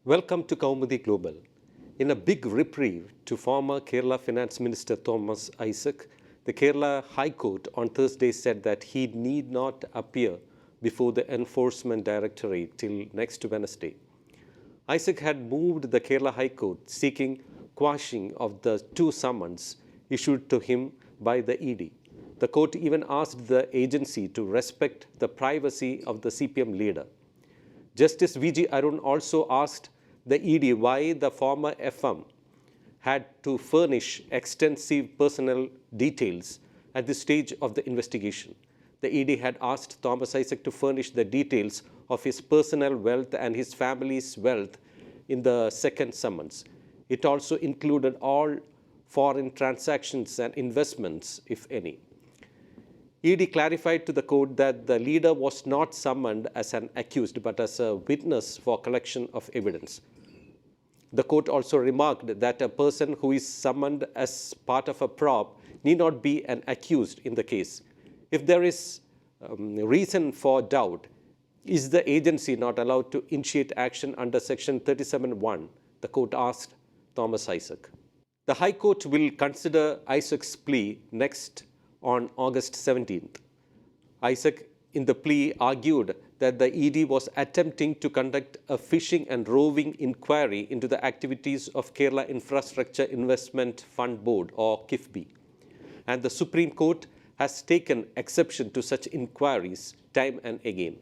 Welcome to Kaumudy Global. In a big reprieve to former Kerala Finance Minister Thomas Isaac, the Kerala High Court on Thursday said that he need not appear before the Enforcement Directorate till next Wednesday. Isaac had moved the Kerala High Court seeking quashing of the two summons issued to him by the ED. The court even asked the agency to respect the privacy of the CPM leader. Justice VG Arun also asked the ED why the former FM had to furnish extensive personal details at this stage of the investigation. The ED had asked Thomas Isaac to furnish the details of his personal wealth and his family's wealth in the second summons. It also included all foreign transactions and investments, if any. ED clarified to the court that the leader was not summoned as an accused but as a witness for collection of evidence. The court also remarked that a person who is summoned as part of a probe need not be an accused in the case. If there is reason for doubt, is the agency not allowed to initiate action under Section 37(1)? The court asked Thomas Isaac. The High Court will consider Isaac's plea next on August 17th. Isaac, in the plea, argued that the ED was attempting to conduct a fishing and roving inquiry into the activities of Kerala Infrastructure Investment Fund Board, or KIFB. And the Supreme Court has taken exception to such inquiries time and again.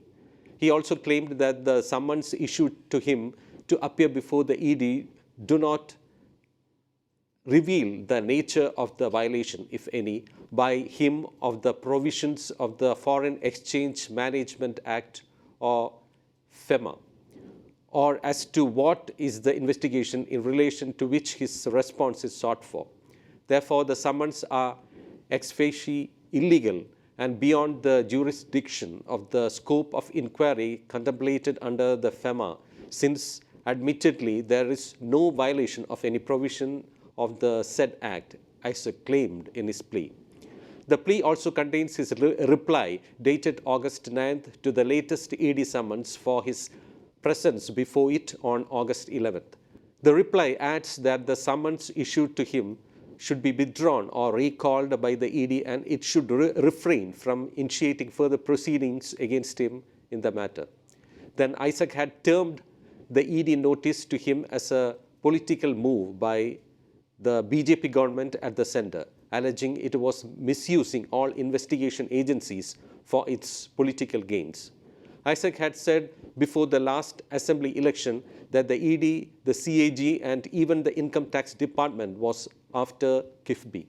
He also claimed that the summons issued to him to appear before the ED do not reveal the nature of the violation, if any, by him of the provisions of the Foreign Exchange Management Act, or FEMA, or as to what is the investigation in relation to which his response is sought for. Therefore, the summons are ex facie illegal and beyond the jurisdiction of the scope of inquiry contemplated under the FEMA, since admittedly there is no violation of any provision of the said act, Isaac claimed in his plea. The plea also contains his reply dated August 9th to the latest ED summons for his presence before it on August 11th. The reply adds that the summons issued to him should be withdrawn or recalled by the ED and it should refrain from initiating further proceedings against him in the matter. Then Isaac had termed the ED notice to him as a political move by the BJP government at the center, alleging it was misusing all investigation agencies for its political gains. Isaac had said before the last assembly election that the ED, the CAG, and even the Income Tax Department was after KIFB.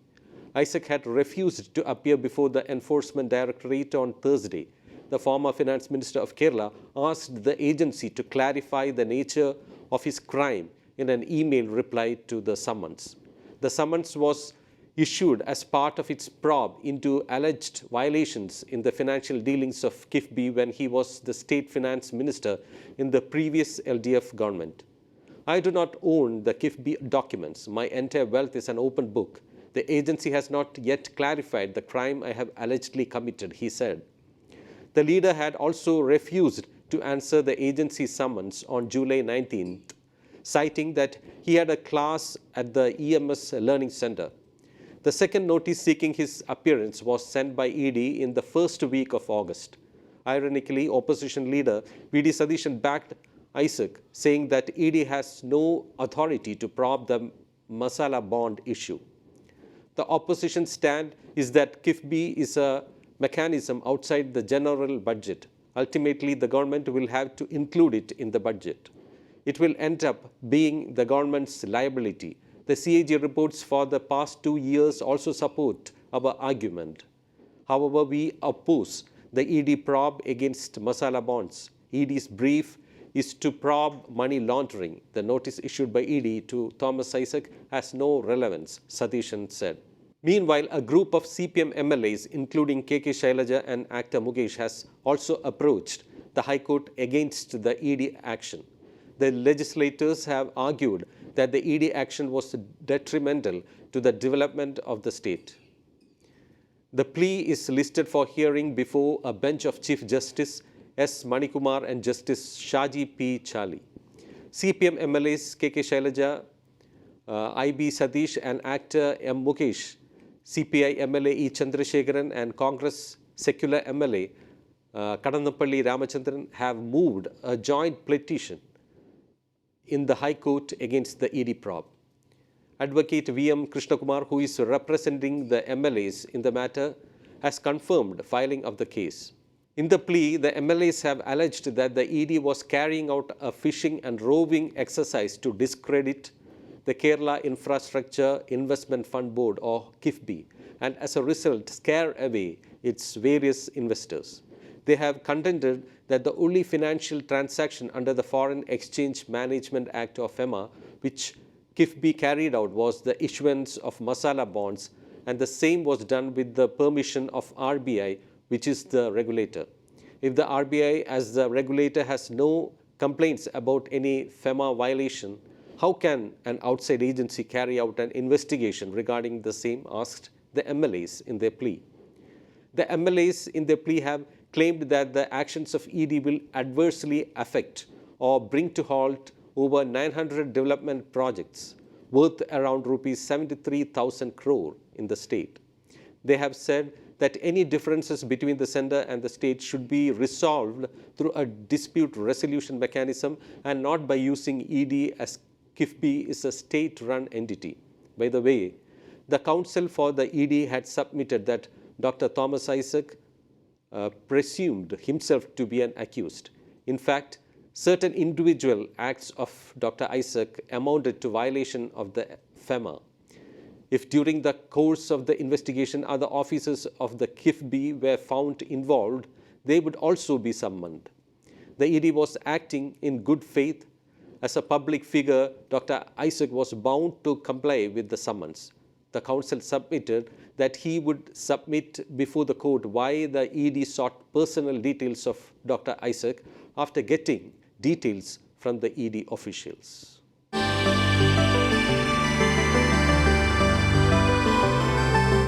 Isaac had refused to appear before the Enforcement Directorate on Thursday. The former Finance Minister of Kerala asked the agency to clarify the nature of his crime in an email reply to the summons. The summons was issued as part of its probe into alleged violations in the financial dealings of KIFB when he was the state finance minister in the previous LDF government. I do not own the KIFB documents. My entire wealth is an open book. The agency has not yet clarified the crime I have allegedly committed, he said. The leader had also refused to answer the agency summons on July 19th, citing that he had a class at the EMS Learning Center. The second notice seeking his appearance was sent by ED in the first week of August. Ironically, opposition leader VD Sadishan backed Isaac, saying that ED has no authority to probe the masala bond issue. The opposition stand is that KIFB is a mechanism outside the general budget. Ultimately, the government will have to include it in the budget. It will end up being the government's liability. The CAG reports for the past 2 years also support our argument. However, we oppose the ED probe against masala bonds. ED's brief is to probe money laundering. The notice issued by ED to Thomas Isaac has no relevance, Sadishan said. Meanwhile, a group of CPM MLAs, including KK Shailaja and actor Mukesh, has also approached the High Court against the ED action. The legislators have argued that the ED action was detrimental to the development of the state. The plea is listed for hearing before a bench of Chief Justice S. Manikumar and Justice Shaji P. Chali. CPM MLAs KK Shailaja, IB Satish and actor M. Mukesh, CPI MLA E. Chandrasekharan and Congress secular MLA Kadanappalli Ramachandran have moved a joint petition in the High Court against the ED probe. Advocate V.M. Krishnakumar, who is representing the MLAs in the matter, has confirmed filing of the case. In the plea, the MLAs have alleged that the ED was carrying out a fishing and roving exercise to discredit the Kerala Infrastructure Investment Fund Board or KIFBI and as a result scare away its various investors. They have contended that the only financial transaction under the Foreign Exchange Management Act of FEMA which KIFBI carried out was the issuance of masala bonds, and the same was done with the permission of RBI, which is the regulator. If the RBI as the regulator has no complaints about any FEMA violation, how can an outside agency carry out an investigation regarding the same, asked the MLAs in their plea. The MLAs in their plea have claimed that the actions of ED will adversely affect or bring to halt over 900 development projects worth around rupees 73,000 crore in the state. They have said that any differences between the sender and the state should be resolved through a dispute resolution mechanism and not by using ED, as KIFBI is a state-run entity. By the way, the counsel for the ED had submitted that Dr. Thomas Isaac presumed himself to be an accused. In fact, certain individual acts of Dr. Isaac amounted to violation of the FEMA. If during the course of the investigation other officers of the KIFBI were found involved, they would also be summoned. The ED was acting in good faith. As a public figure, Dr. Isaac was bound to comply with the summons. The counsel submitted that he would submit before the court why the ED sought personal details of Dr. Isaac after getting details from the ED officials.